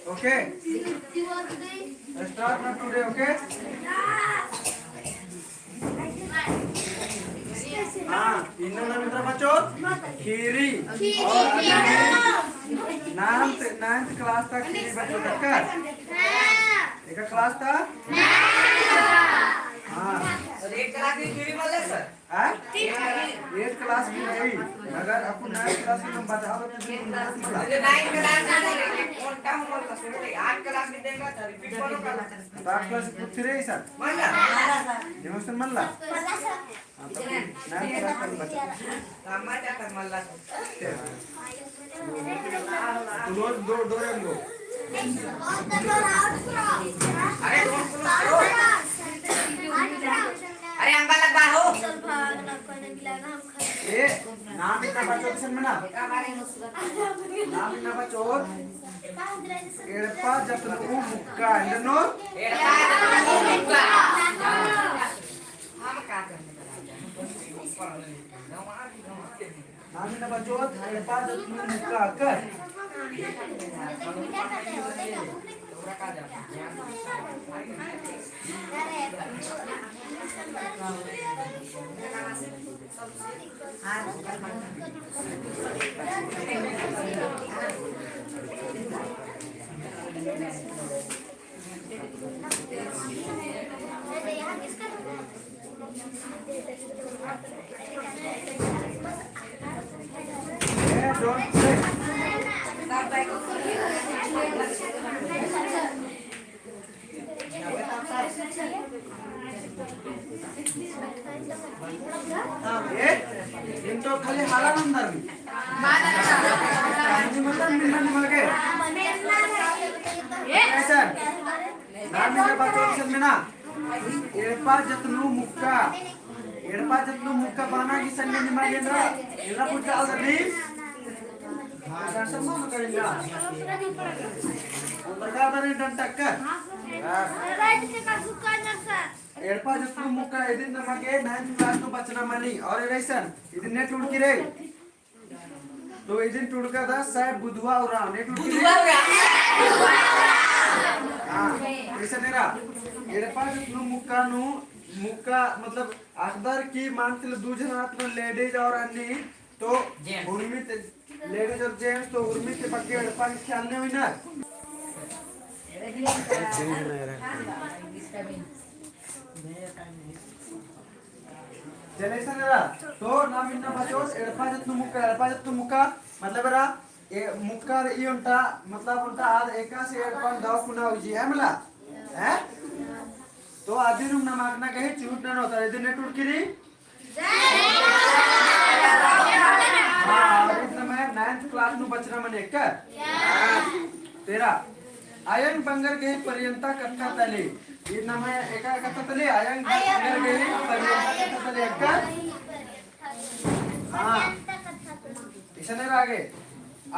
Okay. Start now today, okay? इन्होंने मित्र बच्चों खीरी और नाइन्थ क्लास तक खीरी बच्चों तक का एक क्लास था एक क्लास की खीरी बोले सर एक क्लास की नहीं अगर आपको 9th क्लास की तुम बताओ तो तुम 9th क्लास में कौन टाइम बोलता है 8 क्लास में देगा सर रिपीट करो का 8 क्लास की फिर है सर मल्ला डिमोशन मल्ला तो 9th क्लास का बच्चा समाज का मल्ला तो दो रेंगो अरे अंबा लगा हो ए नाम इतना बच्चों के में ना नाम इतना बच्चों एड़पा जतनु मुक्का इंदनो एड़पा जतनु मुक्का हम का करने नाम इतना बच्चों एड़पा जतनु मुक्का कर इंतो खाली हाला नंबर भी मतलब मिलना नहीं मलके ऐसा नाम में बच्चों के में ना एड़पा जतनु मुक्का बाना की संगे निमागेंद्र इला पूछा अलगनी संसम में करेंगे बता दे डंटक एड़पा जतनु मुक्का इदिन नमगे 9th क्लास नो बचना मनी और रेसन इदिन ने टुड़की रे तो इदिन टुड़का दा साहेब बुधवा और राम ने टुड़की रे हां रेसन नेरा एड़पा जतनु मुक्का मतलब अखबार की मानसिल दो जन हाथ में लेडीज और अन्नी तो उर्मी लेडीज और जेंट्स तो उर्मी के पक्के एड़पा के ख्याल नहीं हुई ना जनेसनरा तो नाम इन्ना बचोस एड़पा जतनु मुक्का मतलब रा ए मुक्का ई उंटा मतलब उंटा आद एका से एड़पा दाव कुना होजी है मला हैं तो आदिनुम नमागना कहे चूट न होता है दिन टुटकिरी हां इतना मैं 9th क्लास नु बचना मने का तेरा आयन बंगर के पर्यंता कथा तले ये नाम है एका कथा तले आयन बंगर के पर्यंता कथा तले का हां इसने आगे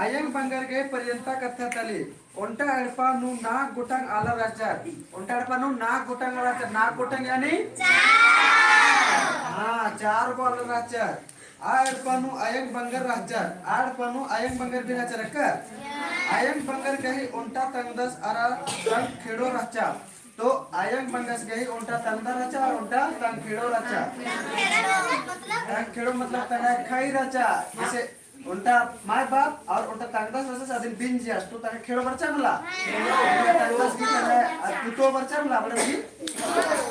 आयन बंगर के पर्यंता कथा तले ओंटा एड़पा नु नाक गोटांग आला राचार ओंटा एड़पा नु नाक गोटांग आला राचार नाक गोटांग यानी 4 हां 4 को आला राचार आ एड़पा नु आयन बंगर राचार आ एड़पा नु आयन बंगर भी राचार का आयन बंगर कही ओंटा तंगदस आरा तंग खेड़ो राचा तो आयन बंगस कही ओंटा तंगदा राचा और ओंटा तंग खेड़ो राचा तंग खेड़ो मतलब तंग खाई राचा जैसे उल्टा माय बाप और उल्टा तांगदास वैसे सादिन बिंज जास तो ताके खेड़ो बरचा मला तांगदास की तने पुतो बरचा मला बड़े भी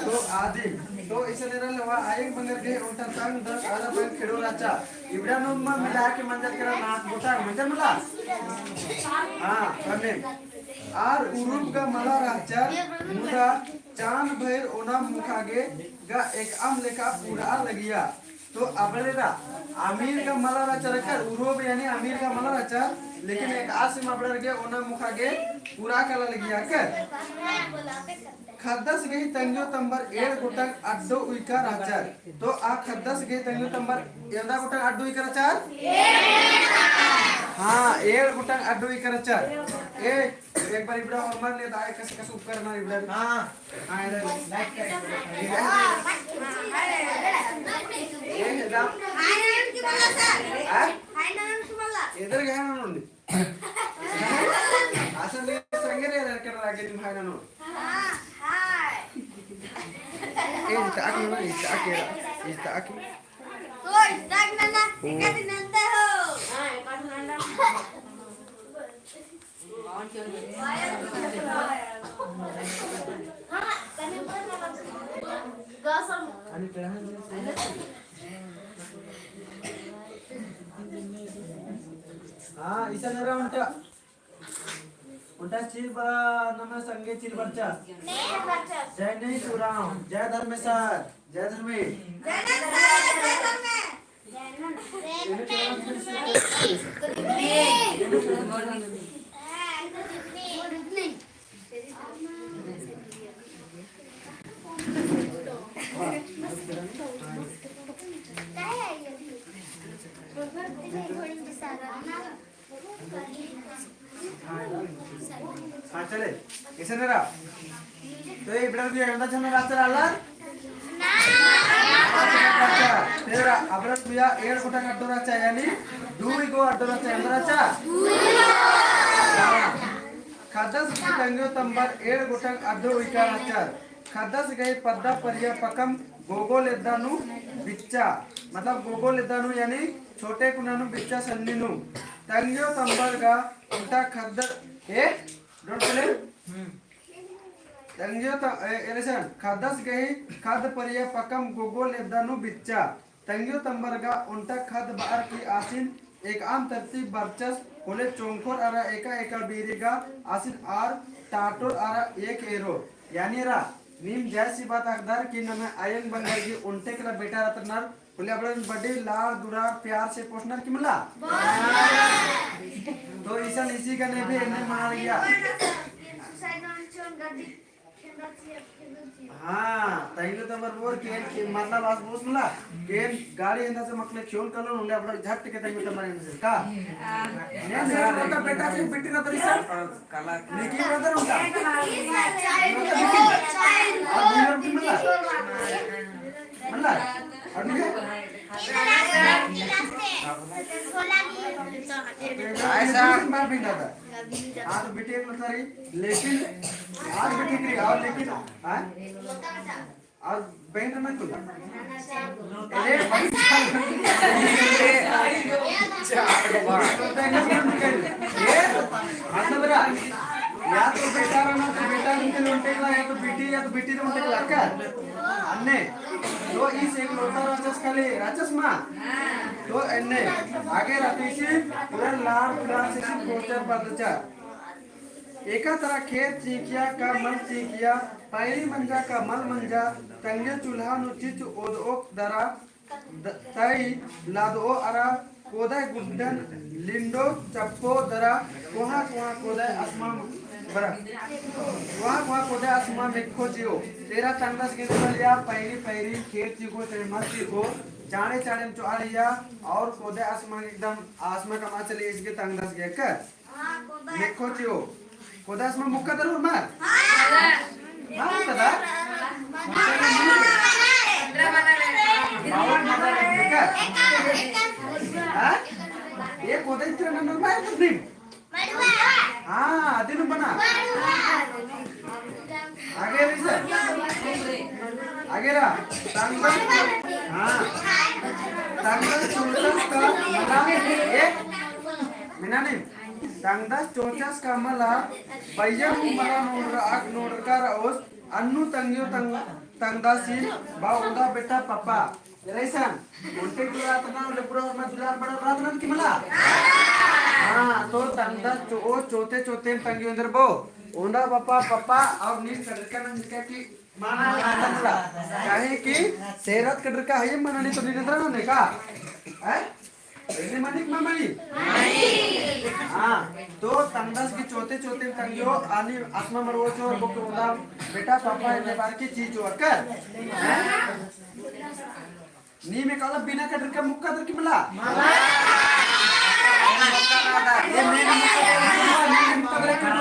तो आदिम तो इसे नेरल वा आयन बंगर के उल्टा तांगदास आला बंग खेड़ो राचा इबड़ा नो मिला के मंजर करा नाक बोटा मंजर मला हां कने आर उरुम का मला राचा मुदा चांद भैर ओना मुखागे गा एक आम लेका पूरा लगिया तो आपल्याला आमिर का मला राचा रखर उरोब यानी आमिर का मला राचा लेकिन एक आसिम आपल्याला ओना मुखागे पूरा कला लगिया कर खद्दस गई तंगो तंबर एड़ गोटंग अड्डो उइका राचार तो आ खद्दस गई तंगो तंबर एड़ा गोटंग अड्डो उइका राचार हाँ एड़ गोटंग अड्डो उइका राचार एक बार इबड़ा हमार ले दाए कस कस उपकरण इबड़ा हां हां इधर लाइक कर ये दाम इधर गया ना नोंडी असल में संगे रे कर लागे तुम हाय ना no está aquí, ¿no? Está aquí. Está aquí. Oh, está aquí, nana. Ikat nanda ho. Ikat nanda. Gasam. हाँ इसा नरा उनका चिल बा नमः संगे चिल बच्चा जय नहीं सुराम जय धर्मेश्वर जय धर्मे हाँ चले कैसे नरा तो ये इबड़ा भी ऐसा चलना रास्ते डाला तेरा अपना तुया एयर कोटा का डोरा चाहिए नहीं दूरी को डोरा चाहिए अंदर अच्छा खादस की तंगो तंबर एयर कोटा अड्डो विकार अच्छा खादस गए पद्दा परिया पकम गोगो लेदानु बिच्चा मतलब गोगो लेदानु यानी छोटे कुनानु बिच्चा सन्नीनु तंगो तंबर का उल्टा खादस डोंट चले तंगियो एलेसन खादस गई खाद परिया पकम गोगो लेदानु बिच्चा तंगियो तंबरगा उनटा खाद बार की आसिन एक आम तरतीब बरचस होले चोंखोर आरा एका बीरेगा आसिन आर टाटोर आरा एक एरो यानी रा नीम जैसी बात अकदार की न मैं आयंग बंगाल की उनटे के बेटा रतनार बोले अपने बड़े लाड़ दुरार प्यार से पोषणार की मिला तो ईसा इसी का ने भी इन्हें मार लिया हाँ तैलो तो बरोबर केन मतलब आज बोस मला केन गाड़ी इंदा से मकले क्यों कलो उन्हें अपना झट के तैलो तो मारे नहीं का नहीं सर उनका बेटा से बेटी ना तरी सर काला निकी ब्रदर उनका और बुनियर की मला और नहीं ऐसा मार भी ना था आज बेटी एक लतारी लेकिन आज बेटी करी और लेकिन हाँ आज बैंक में कुल ये मतलब बरा या तो बेटा रहना तो बेटा उनके लोटे का या तो बेटी लोटे का क्या अन्य तो इस एक लोटा राक्षस खाली राक्षस माँ तो अन्य आगे रातीसी पूरा लाड़ पूरा से पोस्टर पर दचा एका तरह खेत चीकिया का मल चीकिया पैरी मंजा का मल मंजा तंगे चूल्हा नुचिच ओदोक दरा तई लादो अरा कोदा गुड्डन लिंडो चप्पो दरा कोहा कोहा कोदा आसमान बरा कोहा कोदा आसमान देखो जियो तेरा तंगस के लिया पैरी खेत चीको तेरे मत चीको चाणे चुआलिया और कोदा आसमान एकदम आसमान का मा चले इसके तंगस के कर देखो जियो कोदा आसमान मुक्का दरो मार हां तदा हां ये कोदा इतना नंबर मार तो नहीं हां अदिनु बना आगे रिसर आगे रा तंगस हां तंगस चोचस का मला एक मिनानी तंगस चोचस का मला बय्यम मला नोडकर ओस अन्नु तंगियो तंगदासी बाउंदा बेटा पापा रेसन उनके दुरात ना लेपुरा में दुलार बड़ा रात ना की मला हां तो तंगदा चोते तंगियो अंदर बो ओंडा बापा पप्पा अब नीट कड़का न निका की माना नंदला काहे की सेरत कड़का है मननी तो निंद्रा ने का है इने मानिक मामनी हाँ तो तंदस की चौथे चौथे तंगियो आनी आसमा मरवो चोर बुक ओंडा बेटा पापा ने बार की चीज चोर कर नी में काला बिना कड़का मुक्का दर की मला ये मेरी मुक्का दर की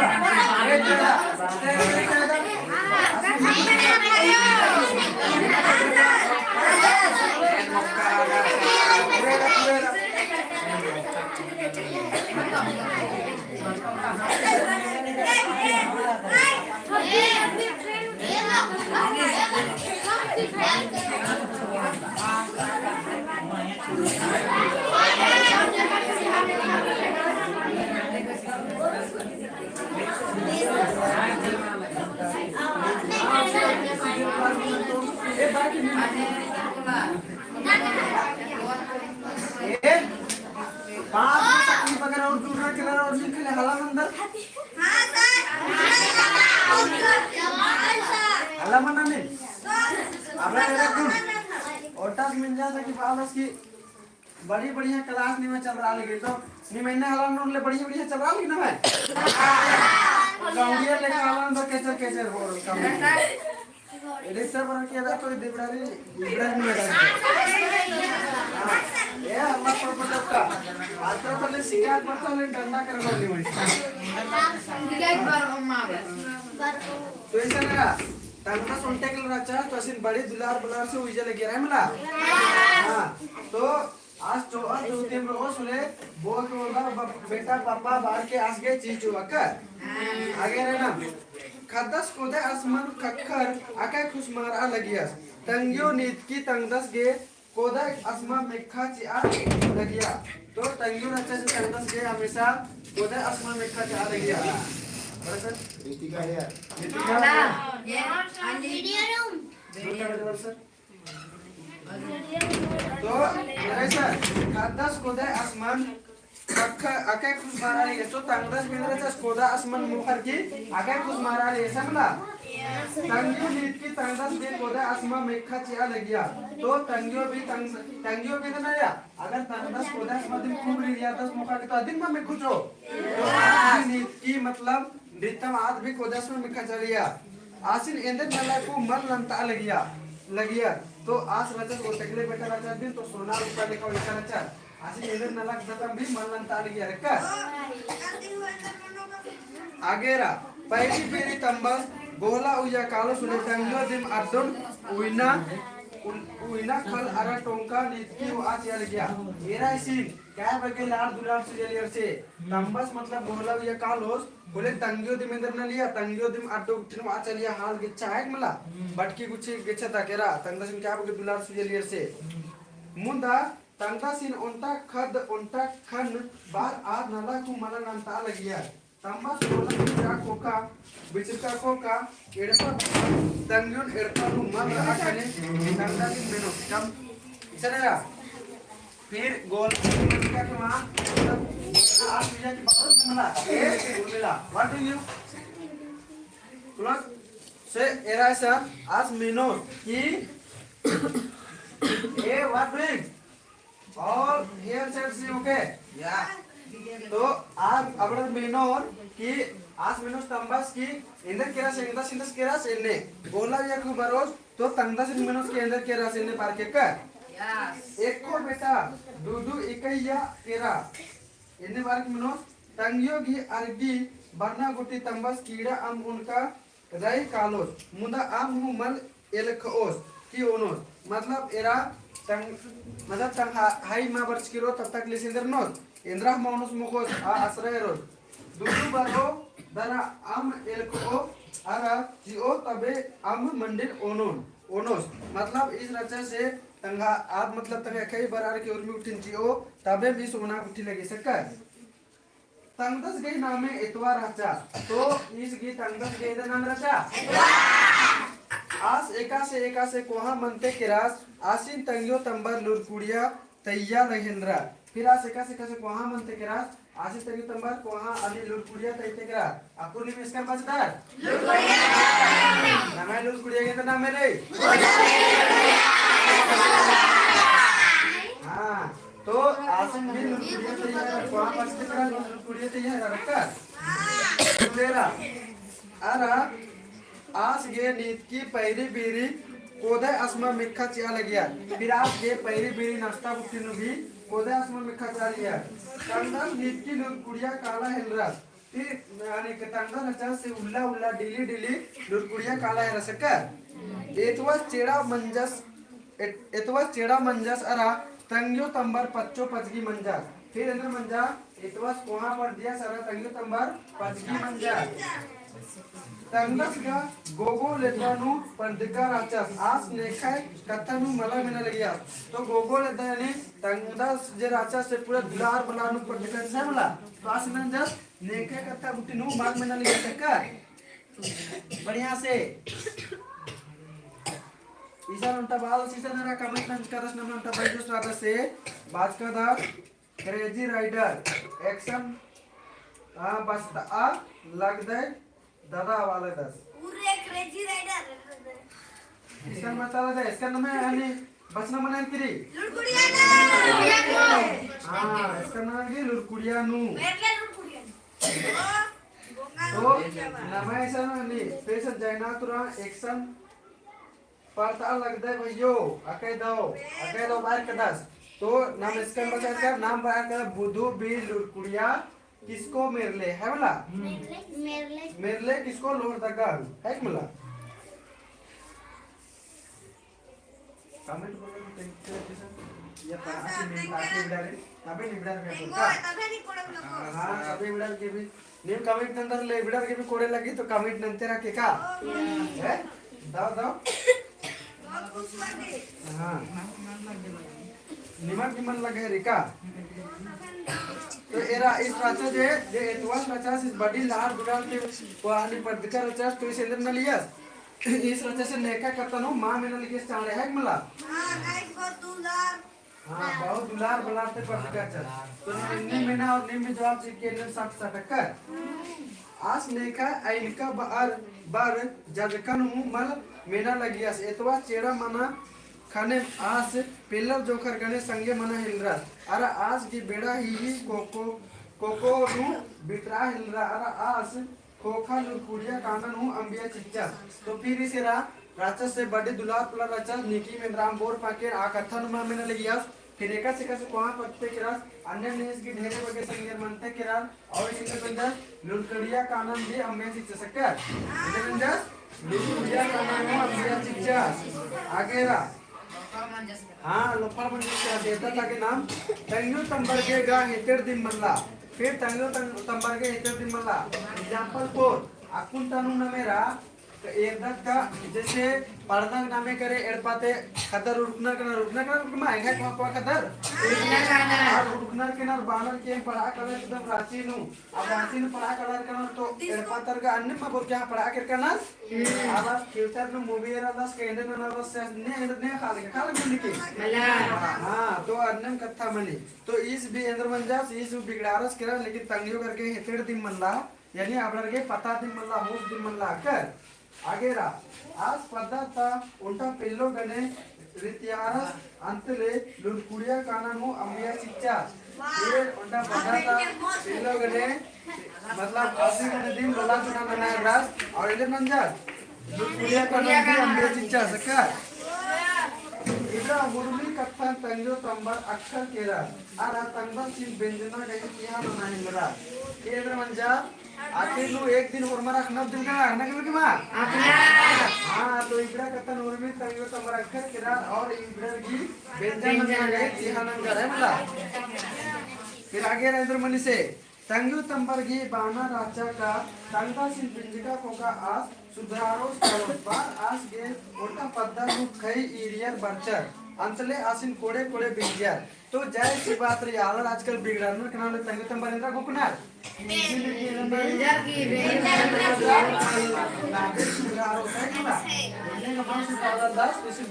ये बड़ी बढ़िया क्लास नहीं में चल रहा लेकिन तो नहीं महीने हालान में उनले बढ़िया बढ़िया चल रहा लेकिन मैं गाँव ये लेकिन हालान तो कैसे कैसे हो रहा है इधर से बना किया तो दिबड़ारी दिबड़ारी में लगा ये अल्लाह पर मतलब का आज तो पहले शिकायत करता ले डंडा कर रहा नहीं शिकायत बार मार तो ऐसा लगा तंगा सुनते के राजा तो ऐसे बड़ी दुलार बुलार से उइजा लगे रहा है मला हाँ तो आज तो आज दो दिन रोज सुने बोल के बोला बेटा पापा बाहर के आज गए चीज हुआ कर आगे रहना खदस को दे आसमान खक्कर आका खुश मारा लगिया तंगियो नीत की तंगदस गे कोदा आसमान मेखा चिया लगिया तो तंगियो रचा से तंगदस गे हमेशा कोदा आसमान मेखा चिया लगिया बराबर रीतिका है यार वीडियो रूम तो ऐसा खदस को दे आसमान खक्कर आका खुश मारा लगिया तो तंगदस में रचा कोदा आसमान मुखर की आका खुश मारा लगिया समझला तंगियो नीत की तंगदस गे कोदा आसमान मेखा चिया लगिया तो तंगियो भी तो नहीं अगर तंगदस कोदा आसमान दिन खूब लिया 10 मौका के तो दिन में खुश हो तो नीत की मतलब नितम आज भी कोदा आसमान मेखा चलिया आसिन इंदर मला को मन लंता लगिया तो आज रचा को तकले बेटा रचा दिन तो सोना रुपया लेकर इतना रचा आसिन इंदर मला दतम भी मन लंता लगिया रखा आगे रा पहली पीरी तंबस गोला उया कालो सुने तंगियो दिम अर्दुन उइना खल अरा टोंका नीति वो आज यार गया मेरा इसी क्या बगे लाल दुलार से लियर से तंबस मतलब गोला उया कालोस बोले तंगियो दिम इंदर न लिया तंगियो दिम अर्दुन तिनो आज लिया हाल गिच्चा है मला बटकी गुच्छी गिच्चा ताकेरा तंगदस में क्या बगे दुलार से लियर से मुंडा तंगदसिन उनता खन बार आज नला को मला नंता लगिया तंबस गोला बिचरा कोका बिचरा कोका एड़पा तंगियोन एड़पा नु मन रहा कने तंगदसिन मेनो कम चलेगा फिर गोल का के वहां आज मिला की बात मिला ए मिला व्हाट डू यू क्लोज से एरा सर आज मेनो की ए व्हाट डूइंग ऑल हियर सेट सी ओके या तो आज अपना मेनोर की आज मेनोस तंबस की इंदर केरा से इंदर सिंदस केरा से ने गोला या को बरोस तो तंदस मेनोस के इंदर केरा से ने पार के कर यस एक को बेटा दूदू इकैया केरा इन्ने बार के मेनोस तंगियो की अरगी बरना गुटी तंबस कीड़ा अम उनका रई कालोस मुंदा अम हु मल एलखोस की ओनोस मतलब एरा तंग हाई मा बर्च किरो तब तक लिसिंदर नोस इंद्रा मानुस मुखोस आ आश्रय रोज दूसरी बार हो दरा आम एलको आरा जिओ तबे आम मंदिर ओनोस मतलब इस रचा से तंगा आप मतलब तंगा कई बार के उर्मी उठिन जिओ तबे भी सोना उठी लगी सकर तंगदस गई नामे इतवार रचा तो इस गी तंगदस गई नाम रचा आस एका से कोहा मनते किरास आसिन तंगियो तंबर लुरकुड़िया तैया लहेंद्रा फिर आस एका से कोहा मनते किरास आशी तंगी तंबर कोहा आली लुरकुड़िया तैते करा अकुली में इसका बचदार नामे लुरकुड़िया के तो नाम है नहीं हाँ तो आशी में लुरकुड़िया तैयार कोहा बचते करा लुरकुड़िया तैयार रखा तेरा अरा आज गे नीत की पहली बीरी कोदे असमा मिखा चिया लगिया फिर आज गे पहली बीरी नाश्ता बुकिनु भी कोदे असमा मिखा चिया लिया तंदर नीत की लुरकुड़िया काला हिलरा फिर यानी कि तंदर अच्छा से उल्ला उल्ला डिली डिली लुरकुड़िया काला है रसका एतवा चेड़ा मंजस अरा तंगियो तंबर पच्चो पचगी मंजा फिर अंदर मंजा एतवा कोहा पर दिया सारा तंगियो तंबर पचगी मंजा तंगस का गोगो लेतानु पंडिका राचस आस नेखाय कथानु मला मिना लगिया तो गोगो लेता यानी तंगस जे राचस से पूरा दुलार बनानु पंडिका से मला तो आस में जस नेखे कथा बुटिनु माग मिना लगिया तक्का बढ़िया से ईसा नंटा बाल सीसा नरा कमेंट नंच करस नंटा बाइजोस राता से बाज का दा क्रेजी राइडर एक्शन बस आ लग दे दादा वाले 10 पूरे क्रेजी राइडर इसका मतलब है इसका नाम है यानी बचना मनान करी लुरकुड़िया हां इसका नाम है लुरकुड़िया नु मेरे लुरकुड़िया तो नाम है ऐसा नहीं स्पेशल जैना तुरा एक्शन पता लगता है भैयो अके दो बाहर का 10 तो नाम इसका बचा कर नाम बाहर कर बुधु बी लुरकुड़िया किसको मेरले है बोला मेरले किसको लोर दगा है बोला कमेंट बोलो ये पास में आके बिडारे तबे निबडार में बोलता हां तबे बिडार के भी नीम कमेंट अंदर ले बिडार के भी कोड़े लगी तो कमेंट नंते रखे का है दाओ हां निमन की मन लगे रिका तो एरा इस राचा जे एतवास राचा इस बड़ी लार गुडाल के वाली पदकर राचा तो इस अंदर न लिया इस राचा से नेका करता नो मां में न लिखे चाड़े है मला हां गाइस बहुत दुलार हां बहुत दुलार बलाते पदकर चल तो निम्न में ना और निम्न में जवाब से के 60 टक्कर आस नेका इनका बार जजकन मल मेना लगिया एतवास चेड़ा मना खाने आज पिलर जोकर गणे संगे मना हिलरा अरे आज की बेड़ा ही कोको नु बितरा हिलरा अरे आज खोखा लुरकुड़िया कानन हूँ अंबिया चिच्चा तो फिर इसे राचस से बड़े दुलार पुला राचस निकी में राम बोर पाके आकथन में न लगिया फिर एका से कैसे कोहा पत्ते किरास अन्य नेस की ढेरे बगे संगे मनते किरास और इनके बंदर लुरकुड़िया कानन भी अंबिया चिच्चा सककर इनके बंदर लुरकुड़िया कानन हूँ अंबिया चिच्चा आगे रा हाँ लोफर मंजिल से देता था के नाम तंगू तंबर के गा हेतेर दिन मल्ला फिर तंगू तंबर के हेतेर दिन मल्ला एग्जांपल 4 अकुन तनु न मेरा एकदक का जैसे पर्दा नामे करे एड़पाते खदर रुकना रुकमा आएगा को खदर रुकना के ना बानर के पढ़ा कर एकदम रांची नु अब रांची नु पढ़ा कर करना तो एड़पातर का अन्य में बोल क्या पढ़ा कर करना अब फ्यूचर नु मूवी era das के एंड में ना बस ने खाली लिखी हां तो अन्य कथा मनी तो इस भी अंदर मंजा इस बिगड़ारस करा लेकिन तंगियो करके हेतेड़ दिन मल्ला यानी आपलगे पता दिन मल्ला होश दिन मल्ला कर आगे रा आज पदार्थ उल्टा पिल्लो गने रित्यारस अंतले लुरकुड़िया काननु अंबिया चिच्चा ये उल्टा पदार्थ पिल्लो गने मतलब आसी गने दिन लोला चुना मना रास और इधर मंजा लुरकुड़िया काननु अंबिया चिच्चा सका इधर मुरली कथा तंगो तंबर अक्षर केरा आरा तंबर सिन व्यंजना गए किया मना हिंगरा ये इधर मंजा आखिर नु एक दिन और मरा खनब दिन का ना के मां हां तो इबड़ा कतन और में तंगो तंबर अक्षर केरा और इबड़ा की व्यंजना गए जिहानन करे मला फिर आगे इधर मनी से तंगो तंबर की बाना राजा का तंगा सिन बिंजिका कोका आज सुधारो बार आज गे उल्टा पद्दा नु खई एरियर बर्चर अंतले आसिन कोडे कोडे बिंजार तो जय सी बात रे आलर आजकल बिगड़ानर कनाल तंगे तंबरेंद्रा गोकुनार बेंजार की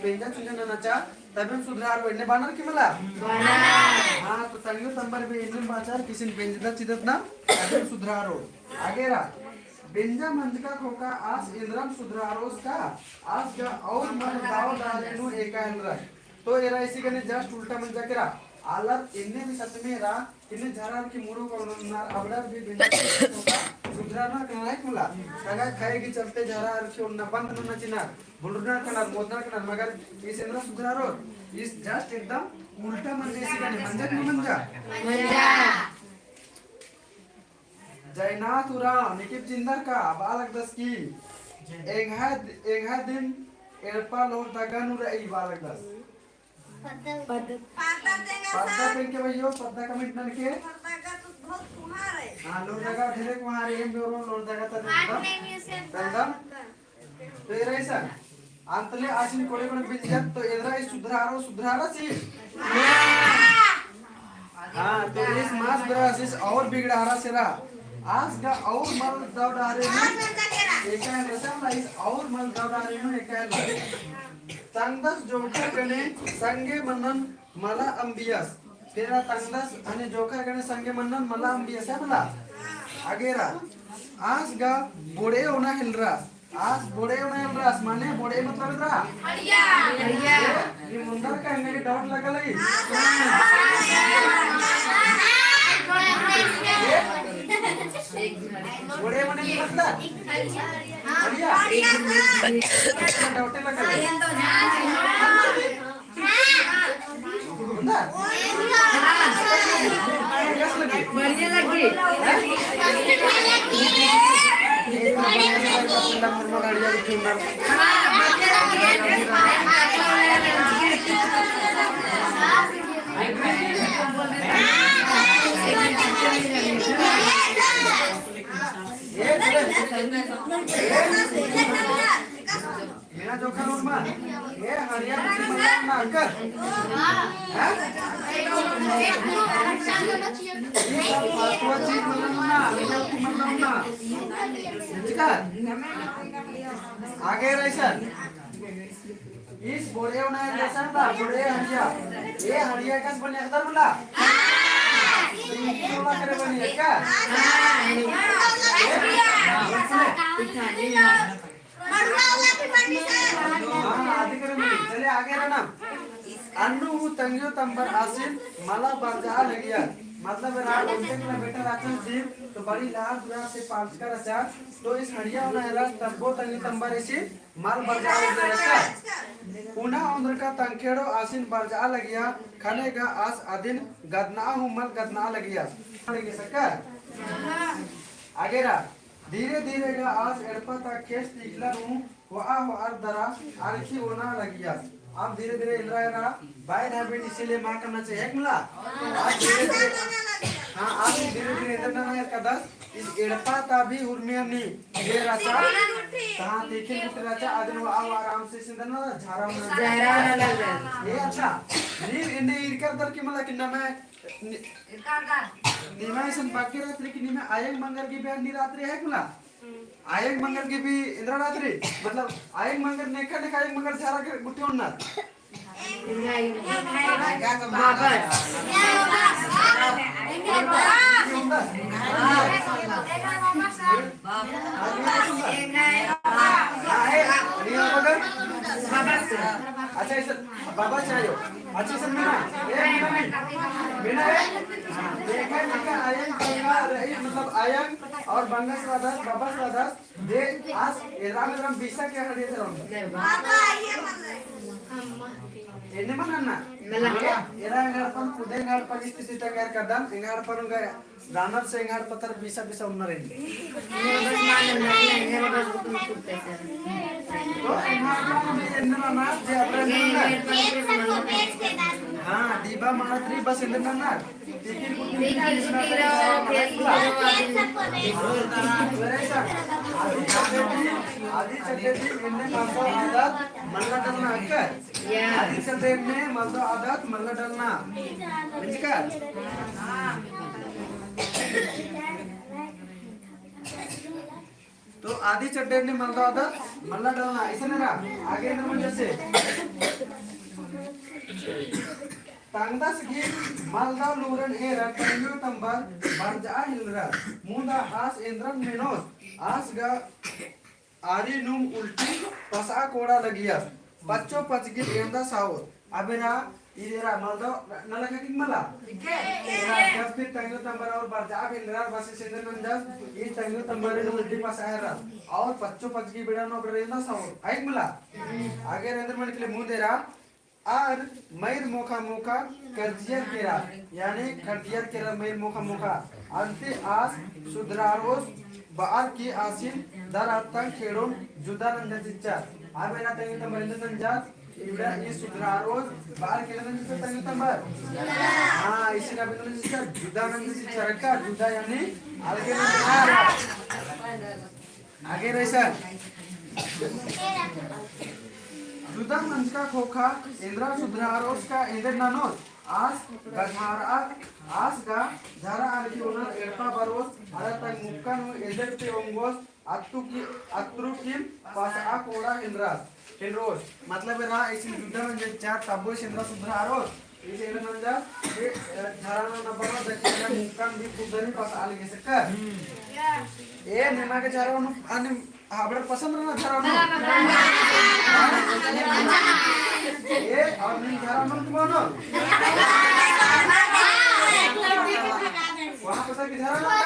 बेंजा चुंजन नचा तबे सुधार वेने बानर की मला हां तो तंगे तंबर बे इनम बाचार किसिन बेंजदा चिदत ना तबे सुधारो आगे रा बेंजा मंजका खोका आज इंद्रम सुधारोस का आज का और मन दाव दालेनु एकांद्र तो एरा इसी कने जस्ट उल्टा मंजा केरा आलर इन्ने भी सच में रा इन्ने झरार की मुरो कोननार अबडा भी बेंजा सुधारना कनाय मुला कागा खाए की चलते झरार की उन्न बंद न चिना बुलरना कना मोदना कना मगर इस इंद्र सुधारो इस जस्ट एकदम उल्टा मंजे इसी कने मंजा जयनाथ उरा निकिप जिंदर का बालक दस की एंगा दिन एरपा लोर तगन उरा ई बालक दस पद्दा पेन के भैयो पद्दा कमिटमेंट के हां लोर तगा ढेरे कुहारे एम बेरो लोर तगा तंदम तो ये रईसा अंतले आसिन कोडे कोडे बिजत तो एदरा सुधरारो सी हां तो इस मास बेरासिस और बिगड़ारा सेरा आज का और मल दौड़ारे में एकाल रसम इस और मल दौड़ारे में एकाल तंगदस जोकर गने संगे मनन मला अंबियस तेरा तंगदस आणि जोकर गने संगे मनन मला अंबियस है मला आगेरा आज का बोड़े होना हिलरास आज बोड़े होना हिलरास माने बोड़े मतलब इधरा हरिया ये मुंडर का इनके डाउट लगा लगी बोड़े मने की मतलब हरिया डाउट लगा बढ़िया लगी मेरा जोखा लोरमा ये हरिया मतलब ना कर हां ये फालतू चीज मतलब ना ठीक है आगे रईसा इस बोड़े होना है रईसा ना बोड़े हरिया ये हरिया कस बने अदर बोला बोला करे बनी है क्या चले आगे रहना अन्नू तंगियो तंबर आसिन मला बरजा लगिया मतलब रात उनके लिए बेटा राचन थी तो बड़ी लाल बुरा से पांच का रचा तो इस हड़िया होना है रात तब्बो तंगी तंबर इसी माल बरजा लगिया पुना उंदर का तंखेड़ो आसिन बरजा लगिया खाने का आस अदिन गदना हूँ मल गदना लगिया लगी सका आगे रहा धीरे धीरे का आज एड़पा तक केस निकला हूँ वो दरा आरखी होना लगिया अब धीरे धीरे इंद्रा रहा बाय हैबिट इसीलिए मार करना चाहिए एक मिला आज धीरे धीरे हाँ आप धीरे धीरे इधर ना है कदस इस एड़पा ता भी उर्मियानी ये राचा कहाँ देखे कितने राचा आदमी वो आओ आराम से सिंधन ना झारा में ये अच्छा नीर इन्हें इरकर दर की मला किन्ना में निमाय सन बाकी रात्रि की निमाय आयंग मंगर की भी अन्य रात्रि है कुला आयंग मंगर की भी इंद्रा रात्रि मतलब आयंग मंगर नेका नेका आयंग मंगर झारा के गुट्टी उन्नत अच्छा इस बाबा चाहिए अच्छा सर मीना देखा देखा आयंग मतलब आयंग और बंगस राधास बाबा राधास दे आज राम बीसा के हड़े थे एने मनना era engarpan kuda engarpan istri tangar kadam engarpan engar ranar se engarpatar bisa unnare तो engarpan में enna ना जे हां दीबा महात्री बस enna ना लेकिन आधी चड्डे दी इन्ने मल्लो आदत मल्ला डलना अक्कर आधी चड्डे इन्ने मल्लो आदत मल्ला डलना मिलकर तो आधी चड्डे इन्ने मल्लो आदत मल्ला डलना ऐसा नहीं रहा आगे इधर मुझे से Tangdas gi malda luran era tanyo tambar barja hilra munda as endran menos as ga ari num ulti pasa koda lagiya baccho pachgi enda sao abera idera malda nalaga king mala जब फिर tanyo tambar और barja hilra bas सेंदर नंदस ये tanyo tambar ने ulti pasa era और बच्चों पचगी बेड़ा no enda sao आइक मला आगे रेंद्र मन के लिए मुंह दे रहा आर मैर मोखा मोखा कर्जियर केरा यानी खटियर केरा मैर मोखा मोखा अंते आस सुधरारोस बार की आसिन दर आतंक खेड़ों जुदा नंजा चिच्चा आबे ना तंग तंबर नंजा इबड़ा ये सुधरारोस बार केरा नंजा तंग तंबर हाँ इसी ना बिना नंजा जुदा नंजा चिच्चा रखा जुदा यानी आगे नंजा आगे रैसा जुदा मंच का खोखा इंद्रा सुधरारोस का इंद्र नानोस आस गधारा आस गा झारा आरती ओनर एरपा बरोस आरा तंग मुक्कान इंद्र पे ओंगोस अत्रू की पास आ कोड़ा इंद्रास इंद्रोस मतलब है ना इसी जुदा मंच चार तब्बो इंद्रा सुधरारोस इसे इंद्र मंजा ये झारा ना नंबरों देखिए मुक्कान भी कुदरी पास आ लगे सकता ये निमा के झारा उन अन्य हाबड़ पसंद रहना झारा उन ये और नहीं झारा उन तुम आनो वहाँ पसंद की झारा उन का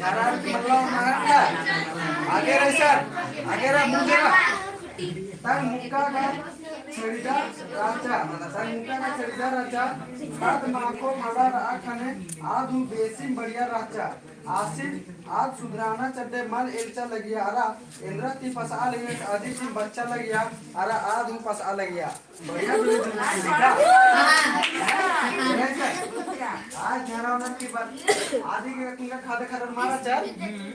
झारा मतलब नारंगा आगे रह सर आगे रह मुझे ना तंग मुक्का का छड़ीदा राजा तंग मुक्का का छड़ीदा राजा बाद माको मड़ा राखने आधु बेसिम बढ़िया राजा आसिफ आज सुधराना चढ़े मल एलचा लगिया अरा इंद्र ती फसा लगिया आदि ती बच्चा लगिया अरा आधु फसा लगिया बढ़िया लिखा आज झारावना की बात आदि के किंगा खादे खरन मारा चल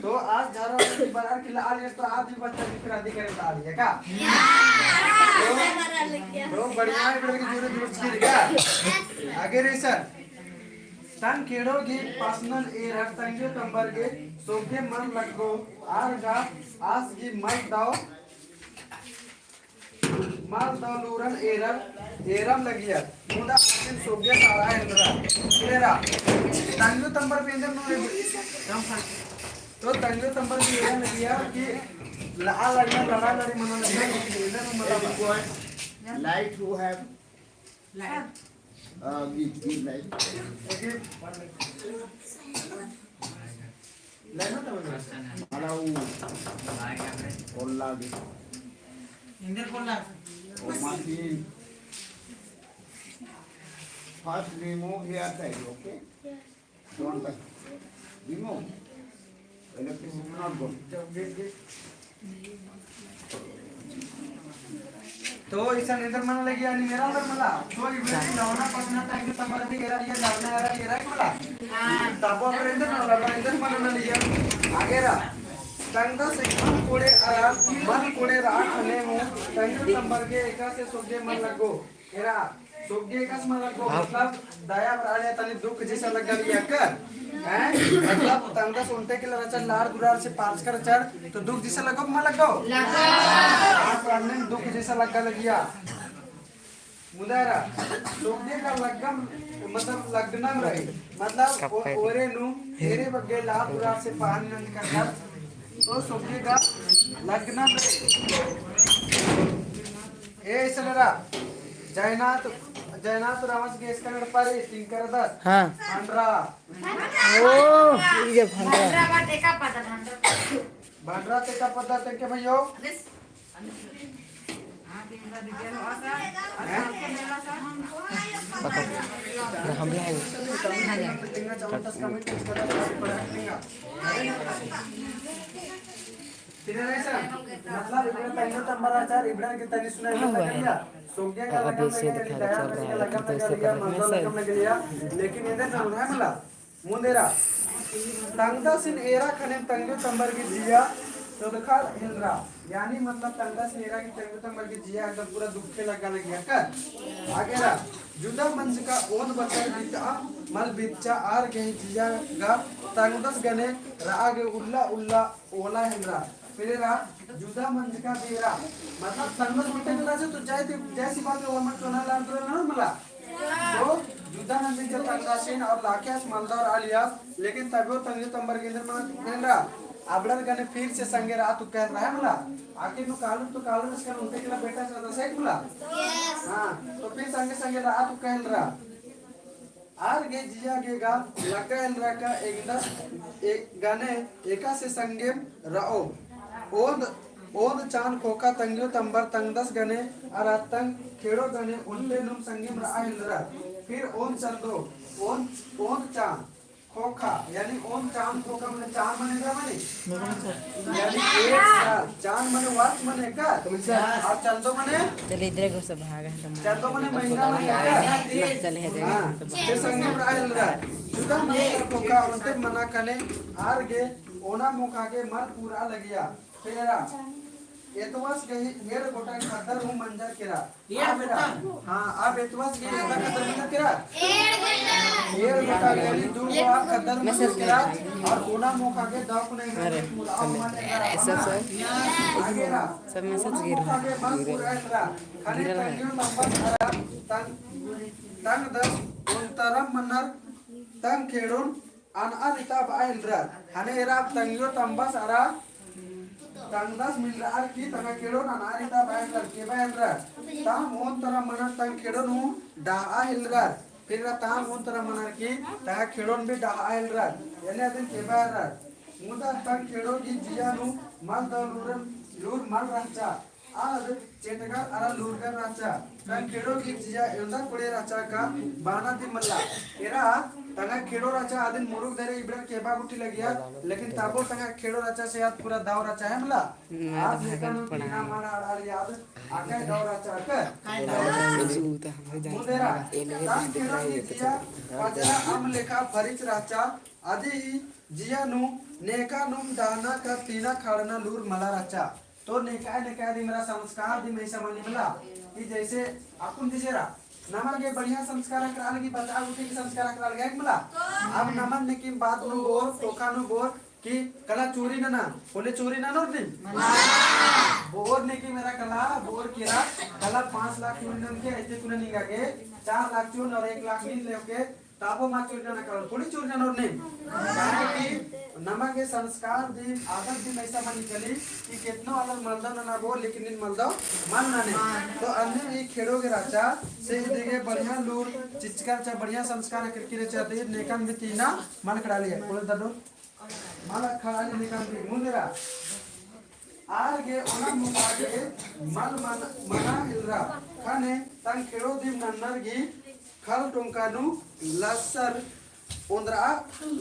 तो आज झारावना की बार किला आलिया तो आदि बच्चा दिख आदि करे तो आलिया का तो बढ़िया है बड़े की जोरे जोरे की का आगे रे सर तन केड़ोगी पर्सनल ए रख तंगे तंबरगे सोगे मन लगो आरगा आस की माइक दाओ माल दाओ लूरन एरर एरम लगिया मुंडा आसिन सोगे सारा इंद्रा केरा तंगे तंबर पे इंद्र नूरे तो तंगे तंबर की एरम लगिया कि ला लड़ना लड़ा लड़ी मना लड़ना इंद्र नु मतलब Light who have give light. Alau kolla di. Indra Cola Machine. First remove here side, okay? Don't touch. Remove. Electricity not go. तो इसा निंदर मन लगी आणि मेरा अंदर मला तो इकडे लावना पासून टाइम तंबर ती गेला ये लावना यार ये राख मला तापो पर्यंत ना लावना इंदर मन न लिया आगे रा तंगदा से कोडे आरा मन कोडे राख ने मु तंग तंबर के एका से सोगे मन लगो एरा सोगे एका से मन लगो मतलब दया प्राणे तनी दुख जैसा लगा लिया कर हैं मतलब तंगदा सुनते के लरचर लार दुरार से पास कर चढ़ तो दुख जैसा लगो मन लगो प्राण दुख जैसा लगा लगिया मुदारा सोगे का लगम मतलब लगनम रही मतलब ओरे नु तेरे बगे लार दुरार से पान नंद करना तो सोगे का लगनम रही ए सनरा जयनाथ रामस गैस का पारे तिंकर दस हां भांडरा ओ ये भांडरा बाटे का पता भांडरा ते का पता ते के भैयो हम भी आए ऐसा मतलब इबड़ा तंगो तंबराचार इबड़ा के तनी सुना लगा सोग्या का अब लगन ऐसे लगा दिखा दया चल रहा है लगा कि जैसे लगा कर रहे मंदो हैं लगन लगा लेकिन इधर ना है मला मुंदेरा तंगदा सिन एरा खने तंगो तंबर की जिया तो देखा हिलरा यानी मतलब तंगदा सिन एरा की तंगो तंबर की जिया एकदम पूरा दुखे लगा लगा कर आगे रा जुदा मंच का ओन बतर बीता मल बिच्चा आर गई जिया गा तंगदस गने राग उल्ला उल्ला ओला हिलरा फिर रा जुदा मंच का बेरा मतलब तंगदस बिटे मिला से तो जैसी बात है वो मत सोना लाल तो ना मला तो जुदा मंच का तंगदासिन और लाकेस मालदार आलियास लेकिन तबो तंगे तंबर के अंदर मन हिलरा अबड़र गने फिर से संगे रात कह रहा है मला आखिर नु कालू इसका उनके के बेटा से सही मला हां तो फिर संगे संगे रात कह रहा आर गे जिया गे गा लगा एलरा का एक गाने एका से संगे रहो ओद चांद खोका तंगियो तंबर तंगदस गने अरातंग खेड़ो गने उल्टे नुम संगीम रहा एलरा फिर ओन चंदो ओन चांद खोखा यानी ओम चांद खोखा मने चांद मने का मने यानी एक साल चांद मने वर्ष मने का और चंदो मने चले इधर को सब भागा है चंदो मने महीना मने का चले है फिर संगे रायल रा जुदा मने खोखा उनते मना कने आर गे ओना मुखा के मर पूरा लगिया फिर एतवास गई एर गोटा खदर हूं मंजर केरा हां अब एतवास गई खदर मंजर केरा एर गोटा गई दूर को खदर मंजर केरा और ओना मौका के दक नहीं सब मैसेज गिर रहा खाने तंगियो नंबर तंग दस उनतरम मनर तंग खेड़ुन अन अरिता बाइलरा हने एरा तंगियो तंबस अरा तंगदास मिल रहा की तंगा खेड़ो ना नारिता बाइल कर के बाइल रहा ताम ओन तरह मनर तंग खेड़ो नु डाहा हिल रहा फिर ताम ओन तरह मनर की तंगा खेड़ो भी डाहा हिल रहा यानी अदन के बाइल रहा मुदा तंग खेड़ो की जिया नु मल दलूरन लूर मल राचा आज चेतगा अरा लूरगर राचा तंग खेड़ो की जिया योंदा कोड़े राचा का बाना दी मल्ला एरा तंगा खेड़ो राचा आदिन मुरुग दरे इब्रा केबा गुटी लगिया लेकिन ताबो तंगा खेड़ो राचा से याद पूरा दाव राचा है मला आज लेकर बिना मारा आड़ याद आके दाव राचा के मुदेरा तंग खेड़ो की जिया वजरा अम लेखा फरिच राचा आदि जिया नु नेका नुम दाना का तीना खाड़ना लूर मला राचा तो नेका दी मेरा संस्कार दी मैं समझ मिला कि जैसे अपन दिसेरा नमन के बढ़िया संस्कार कराल की बच्चा उठे की संस्कार कराल गया मला अब नमन ने की बात नु बोल टोका नु बोल कि कला चोरी ना बोले चोरी ना नोट नहीं बोर ने की मेरा कला बोर किया कला 5 लाख चोरी नन के ऐसे तूने नहीं के 4 लाख चोर और 1 लाख नहीं लेके ताबो मा चोरी ना कर थोड़ी चोरी ना नोट नहीं कारण कि नमन के संस्कार दी आदत दी ऐसा मानी चली कि कितना अलग मलदा ना बोल लेकिन इन मलदा मन ना नहीं तो अन्य ये खेड़ो के राजा से देगे बढ़िया लूर चिचकार चा बढ़िया संस्कार करके रे चाहते नेकन भी तीना मन खड़ा लिया बोले दडो माला खड़ा ले नेकन भी मुंदेरा आर गे ओना मुका के मन मना हिलरा खाने तंग खेड़ो दी नन्नर गी खल टोंकानु लसर ओंद्रा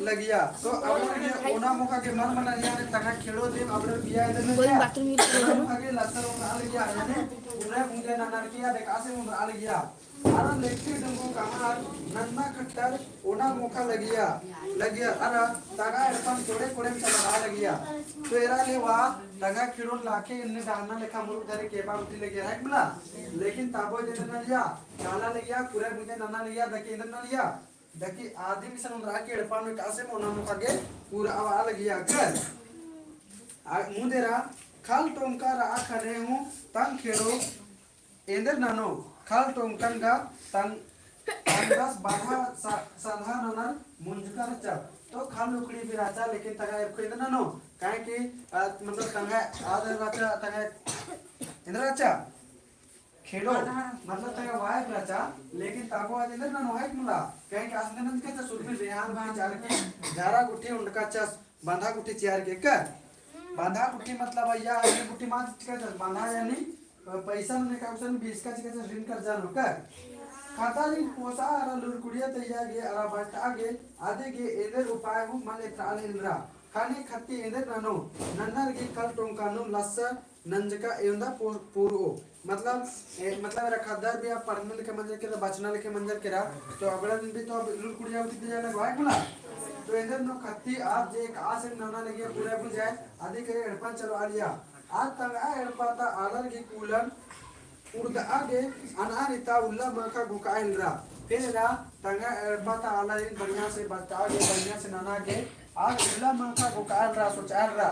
लगिया तो अब ये ओना मुका के मन मना यार तंगा खेड़ो दी अब बिया इधर में आगे लसर ओंद्रा लगिया यानी पूरे मुंगे नन्नर किया देखा से ओंद्रा लगिया अरे लेके डंगो कमार नन्ना कट्टर ओना मुका लगिया अरे तंगा एकदम थोड़े कोड़े में चला लगिया तो एरा ले वा तंगा खिड़ोन लाके इन्ने डालना लेखा मुरुक धरे केबा उठी लगिया है मला लेकिन ताबो जे न लिया काला लगिया पूरे मुझे नन्ना लिया दके इधर न लिया दकी आदि भी सन राके एड़पा में कासे मोना मुका के पूरा आवा लगिया कर मुदेरा खाल टोमका रा खने हूं तंग खेड़ो इंदर नानो खाल टोमकन गा तंग अंदास बाधा साधा ननर मुंजकर चा तो खाल लुकड़ी भी राचा लेकिन तंगा खेद नानो काहे कि मतलब तंगा आदर राचा तंगा इंदर राचा खेड़ो मतलब तंगा वाइफ राचा लेकिन ताको आज इंदर नानो वाइफ मुला काहे कि आसनन के त सुरमी रेहान भी चार के जारा गुठी उनका चस बांधा गुठी चार के कर बांधा गुठी मतलब या गुठी मां के बांधा यानी पैसा ने काउसन 20 का चिका ऋण कर जानो कर खाता दिन पोसा अरा लुरकुड़िया तैया गे अरा बटा गे आधे गे एदर उपाय हु माने ताल हिलरा खाने खत्ती इंदर नानो नन्नर की कल टोंकानो लस्स नंजका एंदा पूर्वो मतलब रखादार भी आप पढ़ने लिखे मंजर के बचना लिखे मंजर के तो अगला दिन भी तो अब लुल कुड़िया उठी जाने भाई बोला तो इंदर नो खत्ती आप जे एक आस नाना लगे पूरा बुझ जाए आदि करे एड़पा चलो आलिया आज तंग आ एड़पा ता आलर की कूलन उर्द आगे अनारिता उल्ला मका गुकाइल रा फिर रा तंगा एड़पा ता आलर इन बढ़िया से बता के बढ़िया से नाना के आज उल्ला मका गुकाइल रा सोचार रा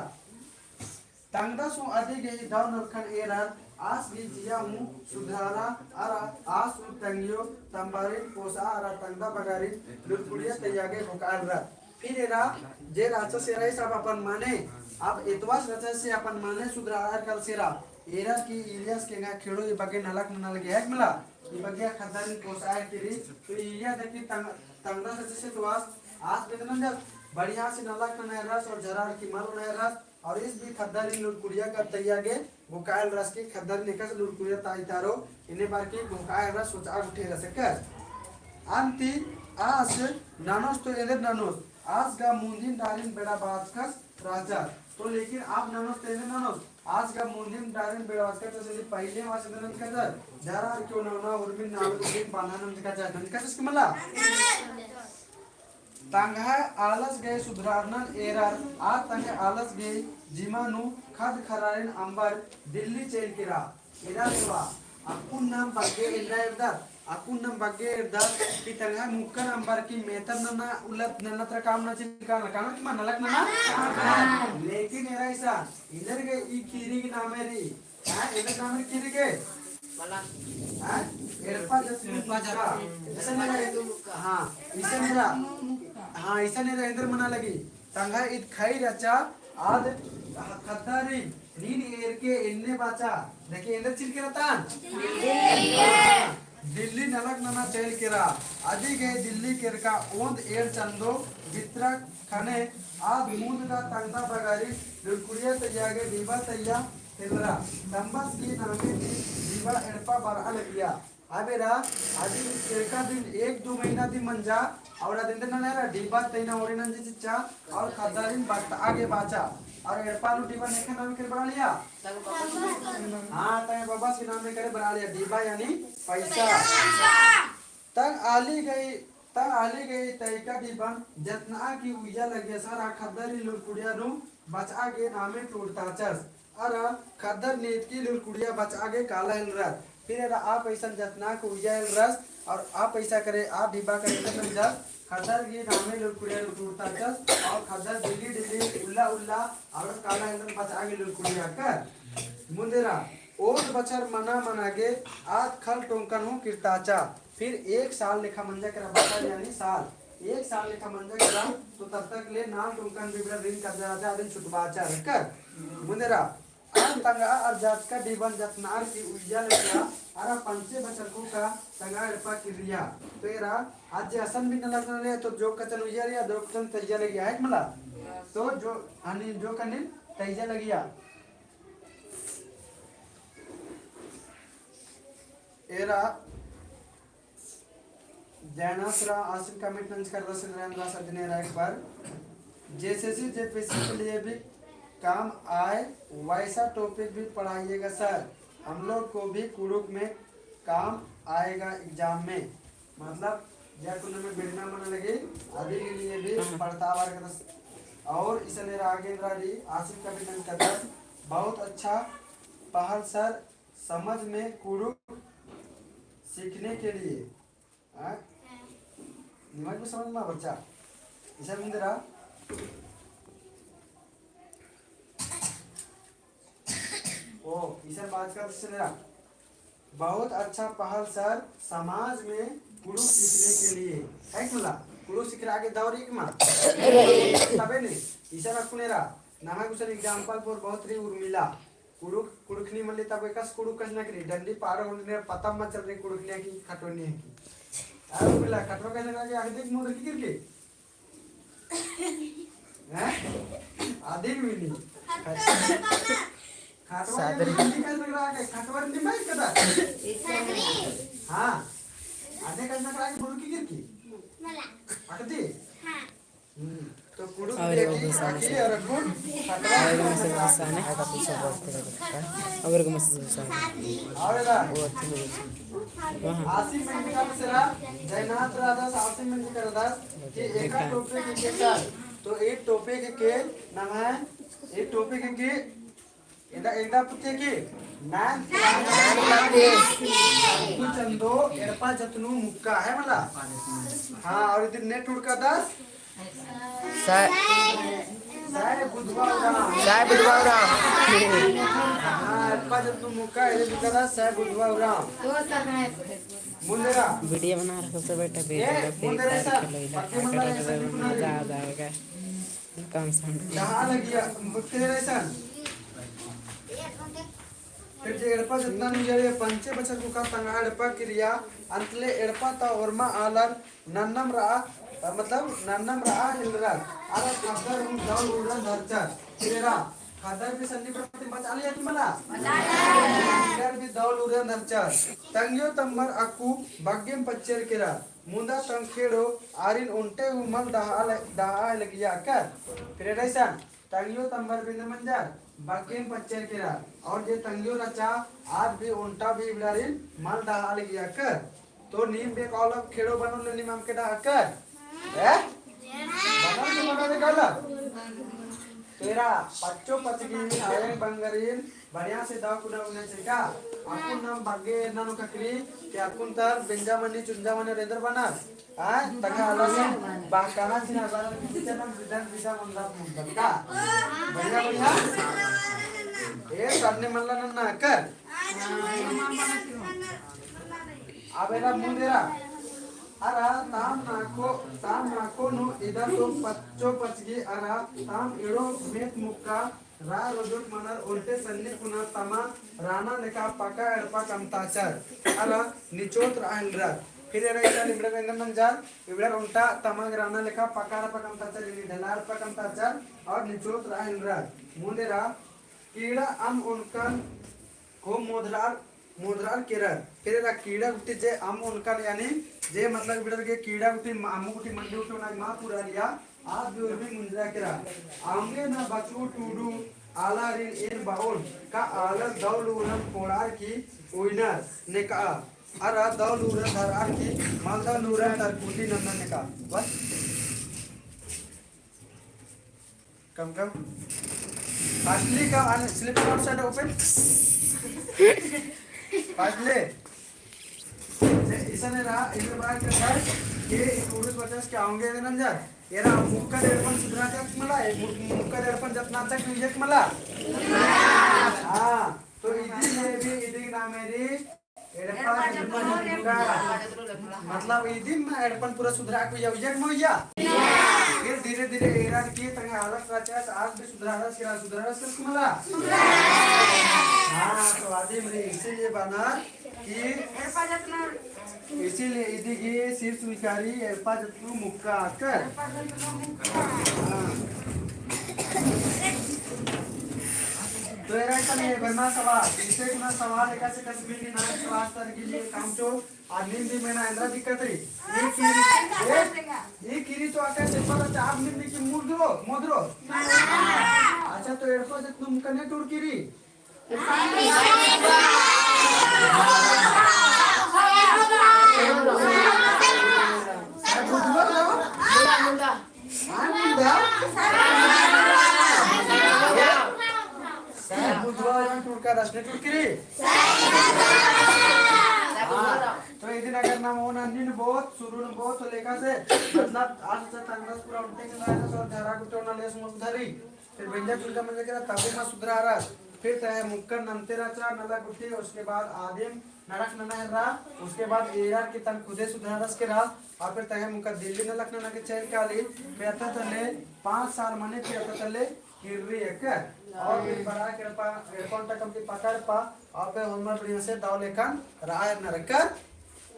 तंगदा सो आदि गई दाव नरखन एरार आस भी जिया हूँ सुधारा अरा आस उ तंगियो तंबारिन पोसा अरा तंगदा बगारी लुटपुड़िया तैयागे गुकाइल रा फिर एरा जे राचा से रही सब अपन माने अब इतवास राचा से अपन माने सुधार कर सेरा एरा की इलियास के गा खेड़ो ये बगे नलक नल गया है मिला ये बगे खदारिन पोसा है किरी तो इलिया देखी तंगदा से तवास आस बेदन जब बढ़िया से नलक न रस और जरार की मल न रस और इस भी खद्दारी लुड़कुड़िया का तैयागे गुकायल रस की खद्दारी निकस लुड़कुड़िया ताई तारो इन्हें बार की गुकायल रस सोचा उठे रस कर अंति आस नानोस तो एदर नानोस आज का मुंदिन डारिन बेड़ा बाजकस राजा तो लेकिन आप नानोस तो एदर नानोस आज का मुंदिन डारिन बेड़ा बाजकस तो से पहले वास इधर निकल जरा क्यों ना उर्मिन नाम उर्मिन बांधना निकल जाए निकल इसके मला तंगहा आलस गए सुधरारनन एरार आ तंगे आलस गए जिमानु खद खरारिन अंबर दिल्ली चेल किरा एरा देवा अकुन नाम बगे एरा एरदार अकुन नाम बगे एरदार कि तंगहा मुक्कन अंबर की मेतर नना उलत ननत्र काम न चिलका नकाना कि मन नलक नना लेकिन एरा ऐसा इधर गए ई कीरी की नामेरी हां इधर नामेरी कीरी के मला हां एरपा जसु बाजा ऐसा मेरा हां इसे मेरा हाँ ऐसा नहीं रहेंद्र मना लगी तंगा इत खाई रचा आद खद्दारी नीन एर के इन्ने बाचा देखिए इंद्र चिल के रतान दिल्ली नलक नना चेल केरा आदि गए दिल्ली केर का ओंद एर चंदो वित्रा खाने आद मूंद का तंगा बगारी लुड़कुड़िया तैयागे दीवा तैया तिलरा तंबस की नामे दीवा एड़पा बरा लगिया अबेरा आदि केरका दिन 1-2 महीना दिन मंजा और दिन दिन ना डिब्बा तैना और नंजे चिच्चा और खदारिन बात आगे बाचा और एड़पालू डिब्बा नेखा नाम कर बना लिया हां तय बाबा के नाम में करे बना लिया डिब्बा यानी पैसा तंग आली गई तय का डिब्बा जतना की उइया लगे सारा खदारी लुड़कुड़िया नु बचा के नामे टूटता चस और खदर नीत की लुड़कुड़िया बचा के काला हिलरा फिर आप ऐसा जतना को उजाइल रस और आप ऐसा करे आप डिब्बा करे तो जब खदर की नामे लुड़कुड़िया टूटता चस और खदर दिल्ली दिल्ली उल्ला उल्ला और काला हिलन बचा के लुड़कुड़िया कर मुंदेरा ओट बचर मना मना के आज खल टोंकन हो किरताचा फिर 1 साल लेखा मंजा करा बचा यानी साल 1 साल लेखा मंजा करा तो तब तक ले नाम टोंकन बिबड़ा दिन कर जा दिन छुटबाचा कर मुंदेरा आन तंगा और जात का डिबन जतनार की उइया लगिया अरा पंचे बचरको का तंगा एड़पा किरिया तो एरा आज जे असन भी न लगन ले तो जो कचन उइया रिया दो कचन तैया लगिया है मला तो जो अनि जो कनिन तैया लगिया एरा जैनासरा आसिम कमिटमेंट्स कर रसन रहना सदने रा एक बार जेसीसी जेपीसी के लिए भी काम आए वैसा टॉपिक भी पढ़ाइएगा सर हम लोग को भी कुरुक में काम आएगा एग्जाम में मतलब जैकुन में बिड़ना मन लगे आदि के लिए भी पढ़ता कर और इसने रागेंद्र जी आसिफ का भी नन कर बहुत अच्छा पहल सर समझ में कुरुक सीखने के लिए दिमाग में समझ में बच्चा इसे इंदिरा ओ इसे बात कर सुनेरा बहुत अच्छा पहल सर समाज में कुरुक सीखने के लिए है कुला कुरुक सीख आगे दौरी के मार तबे ने इसे रखुनेरा नामा कुछ एग्जांपल पर बहुत री उर्मिला कुरुकनी मल्ली तब एकस कुरुक कसना करी डंडी पार होने पता मत चल रही कुरुकनी की खटोनी है की अरे उर्मिला खटो कैसे लगे आगे देख मुंह की गिर के हैं आधे मिली खाटवर कैसे लग के खाटवर नहीं मैं कदा हां आधे कैसे लग के बुरु की गिर की मला अकदी हां तो Kurukh Awalnya bisa Aki masuk. Rakun Awalnya masih bisa nih. Awalnya masih bisa. Awela Buat dulu. Wah. Asim मंडी का बिसरा जयनाथ राधास आसिम मंडी का राधास कि एका टोपे के केसर तो एक टोपे के नाम है एक टोपे के एकदा पुत्ते के नान तू चंदो एरपा जतनु मुक्का है मला हाँ और इधर नेट उड़का दास साय बुधवार हाँ एरपा जतनु मुक्का इधर बिका दास साय बुधवार मुंडेरा वीडियो बना रहा सबसे बेटा बेटा मजा आ जाएगा कम साउंड जहाँ लगिया तेरे सन फिर जे एड़पा जितना निजरे पंचे बचर को का तंगा एड़पा क्रिया अंतले एड़पा ता वर्मा आलर नन्नम रा मतलब नन्नम रा हिलरा आला खादर जाऊन उड़न धरचा तेरा खादर भी संधि प्रति बचा लिया कि मला खादर भी दौल उड़न धरचा तंगियो तंबर अकु भाग्यम पच्चर केरा मुंदा तंखेड़ो आरिन उन्टे उमल दहा लगिया कर फिर ऐसा तंगियो तंबर बिंद मंजार बाकिम पच्चर केरा और जे तंगियो रचा आज भी उल्टा भी बिलारिन माल डाल गया कर तो नीम बे कॉलम खेड़ो बनो ले नीम हमके डा कर बनो दे कल तेरा पच्चो पचगी आयन बंगरीन बढ़िया से दाव कुना उन्हें चेका अपुन नाम भाग्य नानु ककरी कि अपुन तर बेंजामनी चुंजामनी रेंदर बना तंगा अलग बाकाना सिना बार किचनम विधान विधा मंदा मुंडका बढ़िया बढ़िया ए करने मल्ला नन्ना कर आबेरा मुंडेरा अरा ताम नाको नु इधर तो पच्चो पचगी अरा ताम एड़ो मेट मुक्का रा रोजुट मनर उल्टे सन्नी कुना तमा राना लेका पका एड़पा कमताचर अरा निचोत राहंद्रा फिर era ita libre vengan manjar ibra unta tamag rana lekha pakara pakam tacha ini dalar pakam tacha और निचोत राहंद्रा मुंडेरा कीड़ा am उनकन को मोदरार केरर फिर रा कीड़ा गुटी जे am उनकन यानी जे मतलब बिडर के कीड़ा गुटी आमु गुटी मंडी उठो ना मा पूरा लिया आप भी उर्मी मुंजरा केरा आंगे ना बचू टूडू आला रिन इन बाउल का आलर दौलूरन कोड़ार की उइनर ने का अरा दौलूरन धरार की मालदा नूरन तरकुटी नंदन ने का बस कम फास्टली का स्लिप आउटसाइड ओपन फास्टली इसने रहा इधर बाहर के बाद ये 250 के आऊंगे नंजर येरा मुक्का दर्पण सुधरा तक मला मुक्का दर्पण जतना तक निजक मला हां तो इदी ना मेरी एडपा मतलब इदी में एडपन पूरा सुधरा को यजक मोया फिर धीरे धीरे एरा की तंग अलग काचा आज भी सुधरा सिर्फ मला हां तो आदि में इसीलिए बना कि एडपा जतना इसीलिए इदी की सिर स्वीकारी एडपा जतनु मुक्का कर तो एरा कने बना सवाल इसे कुना सवाल एका से कस्बी की नाम क्लास तर के लिए काम चो आदमी भी मेना इंद्रा दिक्कत रे ये किरी तो आका से पर चाप मिलने की मोदरो अच्छा तो एडपा जतनु मुक्का ने टूर किरी तो इधर अगर नाम हो ना निन बहुत शुरू न बहुत तो लेका से मतलब आज से तंगस पूरा उठे के लायक सो धारा गुटो ना ले सम धरी फिर बेंजा पुलका में के तबे में सुधरा रहा फिर तय मुक्कर नंतेरा चा नला गुटी उसके बाद आदिम नरक नना रहा उसके बाद एआर की तन खुदे सुधारस के रहा और फिर तय मुक्कर दिल्ली न लखनऊ के चैन काली फिर अता तले 5 साल मने फिर अता तले गिररी एक और फिर बड़ा कृपा एयरपोर्ट तक कंपनी पकड़ पा और फिर होमर बढ़िया से दाव लेखन राय न रखकर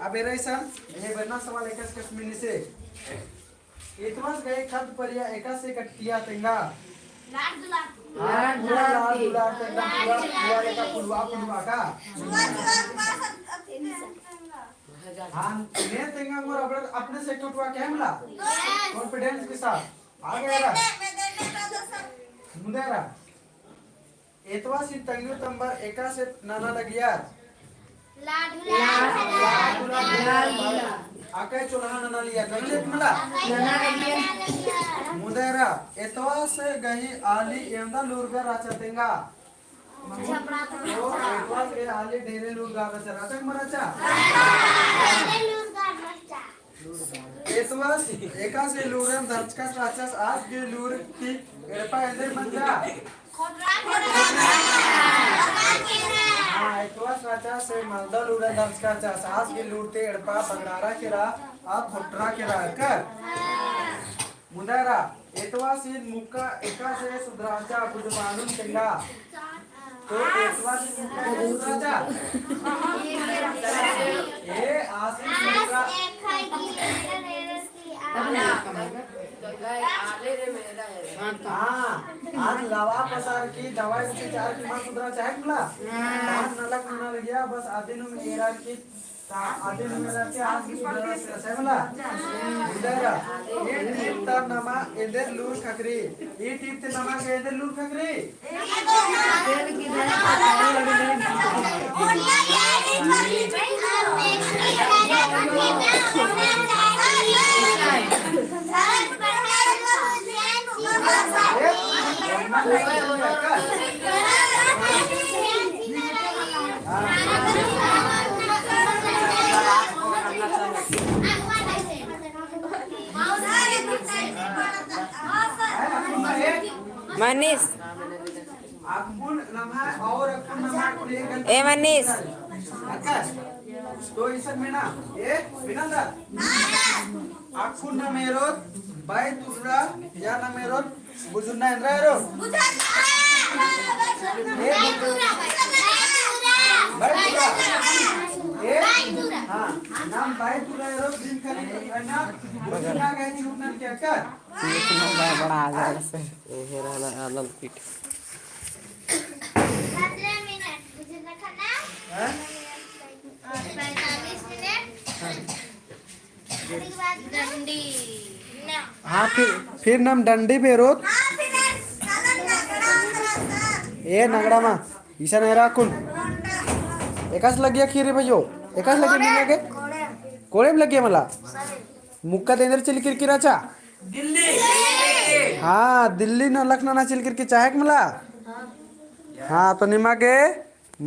अब एरे सन ये बना सवाल एक कस मिनट से इतवास गए खत पर या एका से कटिया तेंगा लाड दुलार लाड दुलार तेंगा पूरा एका पुलवा का हां ने तेंगा मोर अपने से टूटवा के हमला कॉन्फिडेंस के साथ आगे रा मुदेरा एतवा सी तंगू तंबर एका से नाना लगिया आके चुल्हा नाना लिया गले मला मुदेरा एतवा से गही आली एंदा लूरगा राचतेंगा तो एतवा से आली ढेरे लूरगा राचक मराचा एतवा एका से लूरन दर्चका राचस आज के लूर की एरपा एंदर मंजा हाँ एतवा राचा से मालदा लूरन दर्चका चास आज के लूरते एरपा बगड़ारा केरा आप खोटरा केरा कर मुदारा एतवा से मुक्का एका से सुधराचा बुजमानुन केंगा तो एतवा से सुधराचा ए आसिन मुक्का हाँ आज लवा पसार की दवाई से चार की मां सुधरा चाहे मला कान नलक नना गया बस आधे नु मेरा की आधे नु मेरा के आज की सुधरा चाहे मला इधर ये टीप ता नमा इधर लूर खकरी ये टीप ते नमा के इधर लूर खकरी मनीष अकुन नमा और अकुन नमा को लेकर ए मनीष तो इसन में ना ये विनंदा अकुन न मेरो बाय तुरा या न मेरो बुजुना एंद्रायरो बाय तुरा ए हां नाम बाय तुरा एरो दिन खाली अन्ना बुजुना का चूटन क्या कर बड़ा आ जाएगा से ये रहना आलम पीठ 17 मिनट मुझे रखना हैं 45 मिनट उसके बाद डंडी ना हां फिर नाम डंडी बेरो ए नगड़ा मा ईशा नेरा कुन एकाच लगिया खीरे भैयो एकाच लगिया निगे के कोळेम लगिया मला मुक्का देंदर चिल किरकिराचा दिल्ली हाँ दिल्ली न लखनऊ ना चिल किरकी चाहे के मला हाँ तो निमा के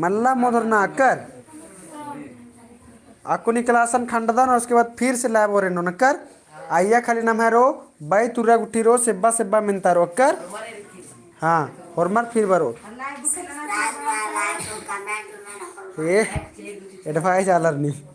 मल्ला मोदर ना कर आकुनी क्लासन खंडदान और उसके बाद फिर से लैब हो रहे नो नकर आइया खाली नाम है रो बाई तुरा गुठी रो सेब्बा सेब्बा मिनता रो कर हाँ और मर फिर बरो ए एडवाइस आलर नहीं